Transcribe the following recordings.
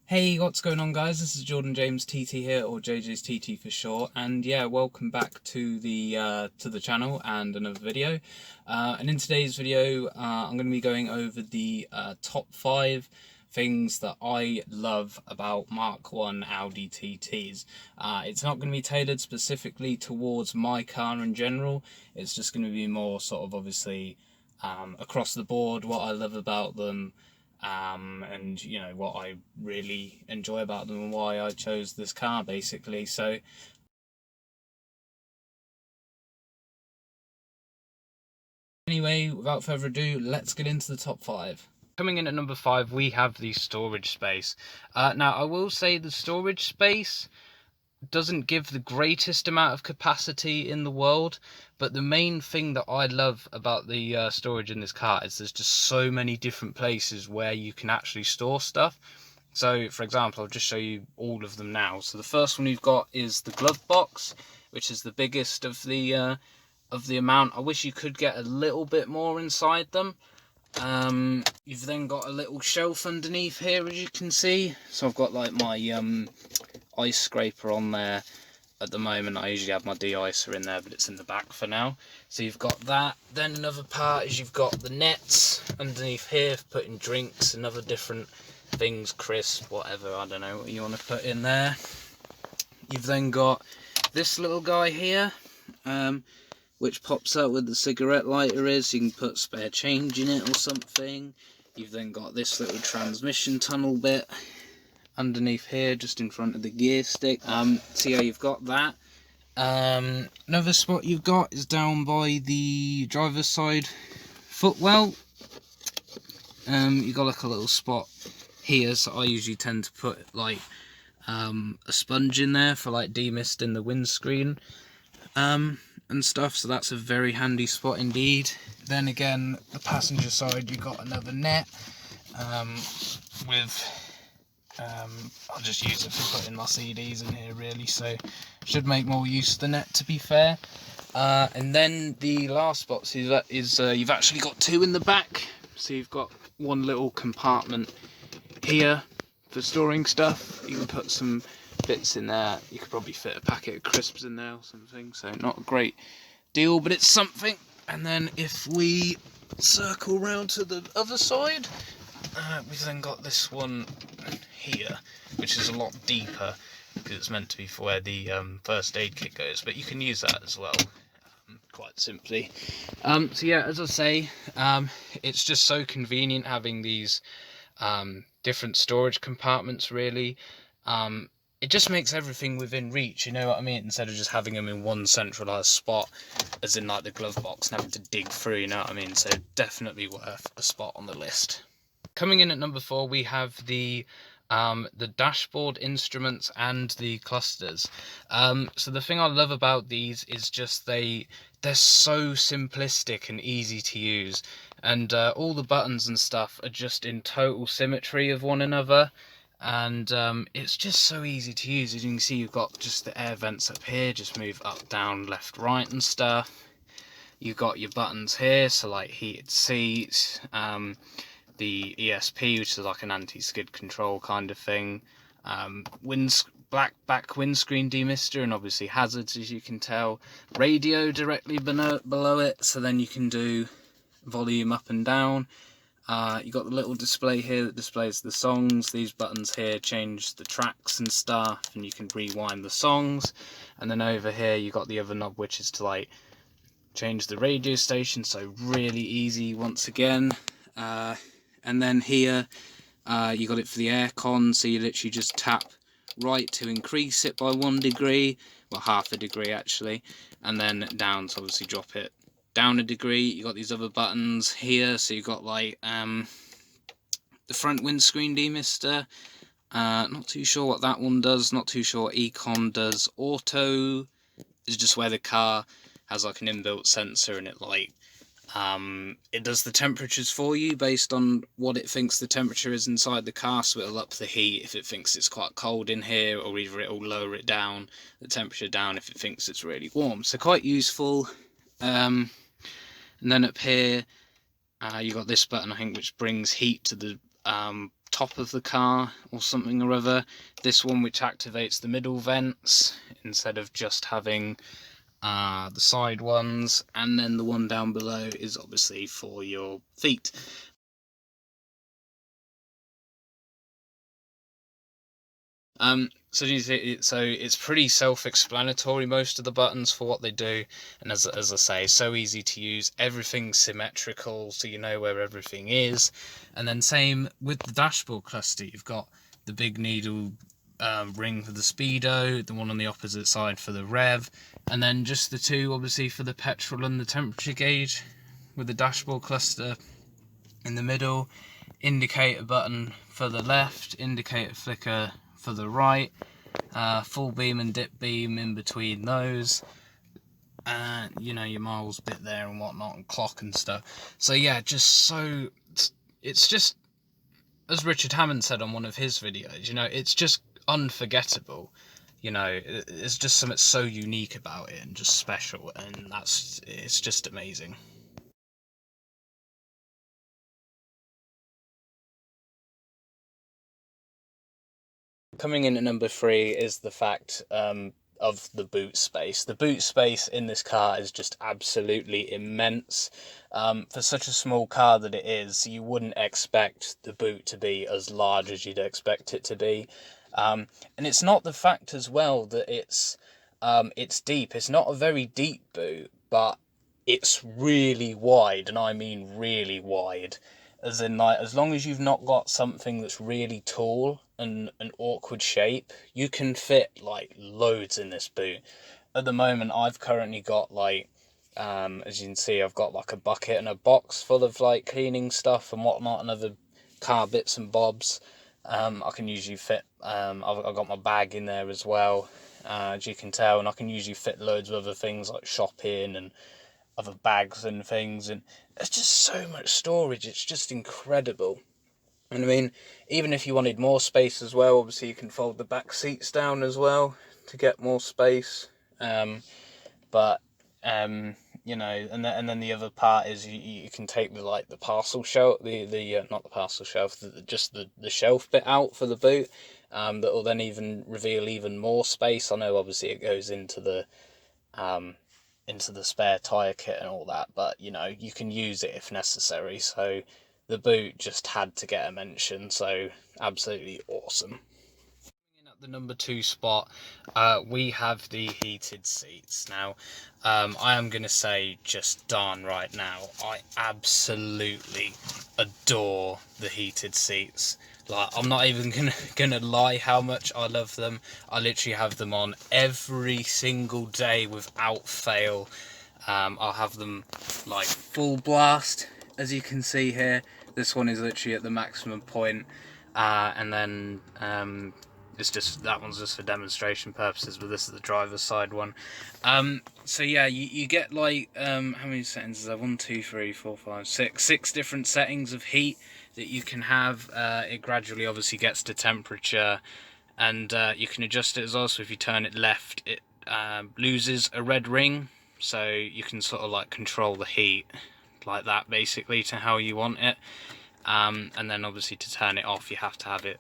Hey, what's going on, guys? This is JordanJamesTT here, or JJ'sTT for short, and yeah, welcome back to the channel and another video. And in today's video, I'm going to be going over the top 5 things that I love about Mark 1 Audi TTs. It's not going to be tailored specifically towards my car in general. It's just going to be more sort of obviously across the board what I love about them. And you know what I really enjoy about them and why I chose this car, basically. So anyway, without further ado, let's get into the top 5. Coming in at number 5, we have the storage space. Now I will say the storage space doesn't give the greatest amount of capacity in the world, but the main thing that I love about the storage in this car is there's just so many different places where you can actually store stuff. So for example, I'll just show you all of them now. So the first one you've got is the glove box, which is the biggest of the amount. I wish you could get a little bit more inside them. You've then got a little shelf underneath here, as you can see. So I've got like my ice scraper on there at the moment. I usually have my de-icer in there, but it's in the back for now. So you've got that. Then another part is you've got the nets underneath here for putting drinks and other different things, crisp, whatever, I don't know what you want to put in there. You've then got this little guy here, which pops out where the cigarette lighter is, so you can put spare change in it or something. You've then got this little transmission tunnel bit underneath here, just in front of the gear stick. So yeah, you've got that. Another spot you've got is down by the driver's side footwell. You've got like a little spot here, so I usually tend to put like a sponge in there for like demisting the windscreen and stuff, so that's a very handy spot indeed. Then again, the passenger side, you've got another net I'll just use it for putting my CDs in here really, so should make more use of the net, to be fair. And then the last spot is you've actually got 2 in the back, so you've got one little compartment here for storing stuff. You can put some bits in there. You could probably fit a packet of crisps in there or something, so not a great deal, but it's something. And then if we circle round to the other side, we've then got this one here, which is a lot deeper because it's meant to be for where the first aid kit goes, but you can use that as well, quite simply. So yeah, as I say, it's just so convenient having these different storage compartments, really. It just makes everything within reach, you know what I mean, instead of just having them in one centralised spot, as in like the glove box, and having to dig through, you know what I mean. So definitely worth a spot on the list. Coming in at number 4, we have the dashboard instruments and the clusters. So the thing I love about these is just they're so simplistic and easy to use, and all the buttons and stuff are just in total symmetry of one another, and it's just so easy to use. As you can see, you've got just the air vents up here, just move up, down, left, right and stuff. You've got your buttons here, so like heated seats, the ESP, which is like an anti-skid control kind of thing, black back windscreen demister, and obviously hazards, as you can tell. Radio directly below it, so then you can do volume up and down. You got the little display here that displays the songs. These buttons here change the tracks and stuff, and you can rewind the songs. And then over here you got the other knob, which is to like change the radio station, so really easy once again. And then here you got it for the aircon, so you literally just tap right to increase it by 1 degree, well half a degree actually, and then down to obviously drop it down a degree. You got these other buttons here, so you got like the front windscreen demister. Not too sure what that one does, not too sure what Econ does. Auto is just where the car has like an inbuilt sensor, and it like it does the temperatures for you based on what it thinks the temperature is inside the car, so it'll up the heat if it thinks it's quite cold in here, or either it'll lower it down, the temperature down, if it thinks it's really warm. So quite useful. And then up here you got this button, I think, which brings heat to the top of the car or something or other. This one which activates the middle vents instead of just having the side ones, and then the one down below is obviously for your feet. So it's pretty self-explanatory, most of the buttons for what they do, and as I say, so easy to use. Everything's symmetrical, so you know where everything is. And then same with the dashboard cluster, you've got the big needle ring for the speedo, the one on the opposite side for the rev, and then just the two obviously for the petrol and the temperature gauge, with the dashboard cluster in the middle, indicator button for the left, indicator flicker for the right, full beam and dip beam in between those, and you know, your miles bit there and whatnot, and clock and stuff. So yeah, it's just, as Richard Hammond said on one of his videos, you know, it's just unforgettable. You know, it's just something so unique about it and just special, and it's just amazing. Coming in at number 3 is the fact of the boot space. The boot space in this car is just absolutely immense. For such a small car that it is, you wouldn't expect the boot to be as large as you'd expect it to be. And it's not the fact as well that it's deep. It's not a very deep boot, but it's really wide, and I mean really wide. As in, like, as long as you've not got something that's really tall and an awkward shape, you can fit like loads in this boot. At the moment, I've currently got like, as you can see, I've got like a bucket and a box full of like cleaning stuff and whatnot and other car bits and bobs. I can usually fit, I've got my bag in there as well, as you can tell, and I can usually fit loads of other things like shopping and other bags and things, and there's just so much storage. It's just incredible. And I mean, even if you wanted more space as well, obviously you can fold the back seats down as well to get more space. But you know, and then the other part is you can take the parcel shelf, not the parcel shelf, just the shelf bit out for the boot. That will then even reveal even more space. I know obviously it goes into the spare tyre kit and all that, but you know, you can use it if necessary. So the boot just had to get a mention, so absolutely awesome. At the number 2 spot, we have the heated seats. Now, I am going to say just darn right now, I absolutely adore the heated seats. Like, I'm not even gonna lie how much I love them. I literally have them on every single day without fail. I'll have them like full blast, as you can see here. This one is literally at the maximum point, and then it's just, that one's just for demonstration purposes, but this is the driver's side one. So yeah, you get like, how many settings is there? 1, 2, 3, 4, 5, 6. 6 different settings of heat that you can have. It gradually obviously gets to temperature, and you can adjust it as well. So if you turn it left, it loses a red ring, so you can sort of like control the heat like that basically to how you want it. And then obviously to turn it off, you have to have it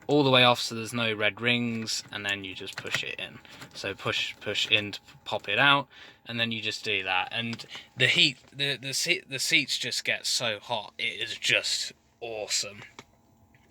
all the way off so there's no red rings, and then you just push it in. So push in to pop it out, and then you just do that. And the heat, the seats just get so hot. It is just awesome.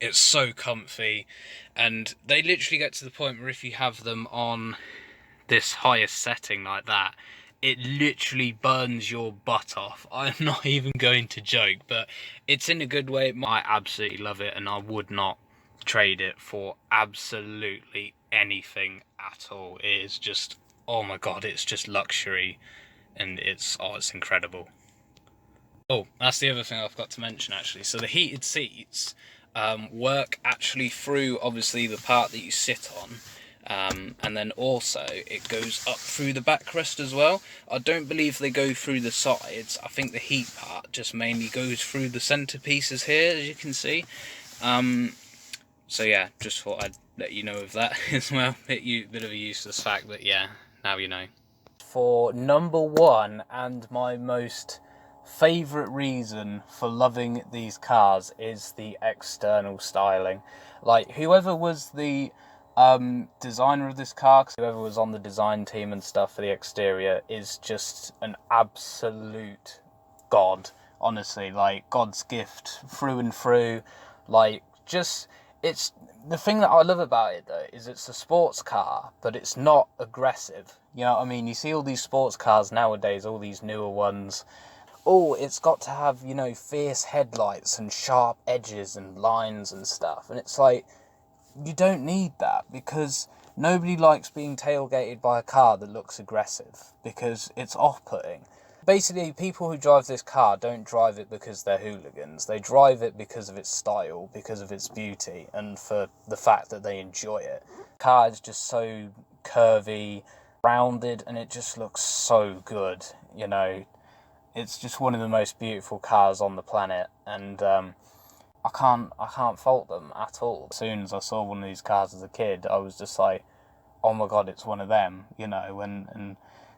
It's so comfy, and they literally get to the point where if you have them on this highest setting like that, it literally burns your butt off. I'm not even going to joke, but it's in a good way. I absolutely love it, and I would not trade it for absolutely anything at all. It is just, oh my god, it's just luxury, and it's incredible. Oh, that's the other thing I've got to mention actually. So the heated seats work actually through obviously the part that you sit on. And then also it goes up through the backrest as well. I don't believe they go through the sides. I think the heat part just mainly goes through the centerpieces here, as you can see. So yeah, just thought I'd let you know of that as well. Bit of a useless fact, but yeah, now you know. For number 1 and my most favourite reason for loving these cars is the external styling. Like, whoever was the designer of this car, whoever was on the design team and stuff for the exterior, is just an absolute god. Honestly, like, God's gift through and through. Like, just, it's the thing that I love about it though is it's a sports car, but it's not aggressive. You know what I mean? You see all these sports cars nowadays, all these newer ones. Oh, it's got to have, you know, fierce headlights and sharp edges and lines and stuff. And it's like, you don't need that, because nobody likes being tailgated by a car that looks aggressive, because it's off-putting. Basically, people who drive this car don't drive it because they're hooligans. They drive it because of its style, because of its beauty, and for the fact that they enjoy it. The car is just so curvy, rounded, and it just looks so good, you know. It's just one of the most beautiful cars on the planet, and I can't fault them at all. As soon as I saw one of these cars as a kid, I was just like, oh my god, it's one of them, you know. And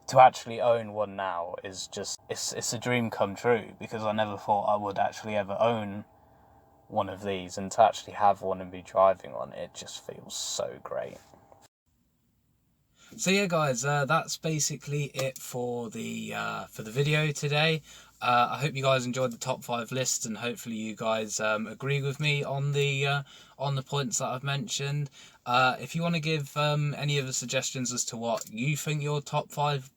to actually own one now is just, it's a dream come true, because I never thought I would actually ever own one of these, and to actually have one and be driving one, it just feels so great. So yeah, guys, that's basically it for the video today. I hope you guys enjoyed the top 5 list, and hopefully you guys agree with me on the points that I've mentioned. If you want to give any other suggestions as to what you think your top 5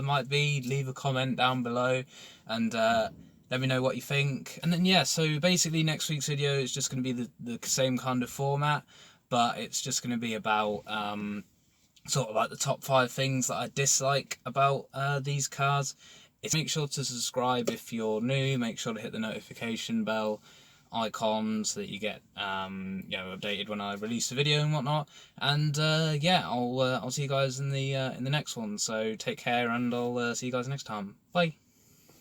might be, leave a comment down below, and let me know what you think. And then yeah, so basically next week's video is just going to be the same kind of format, but it's just going to be about sort of like the top 5 things that I dislike about these cars. Make sure to subscribe if you're new. Make sure to hit the notification bell icon so that you get you know, updated when I release a video and whatnot. And yeah, I'll see you guys in the next one. So take care, and I'll see you guys next time. Bye.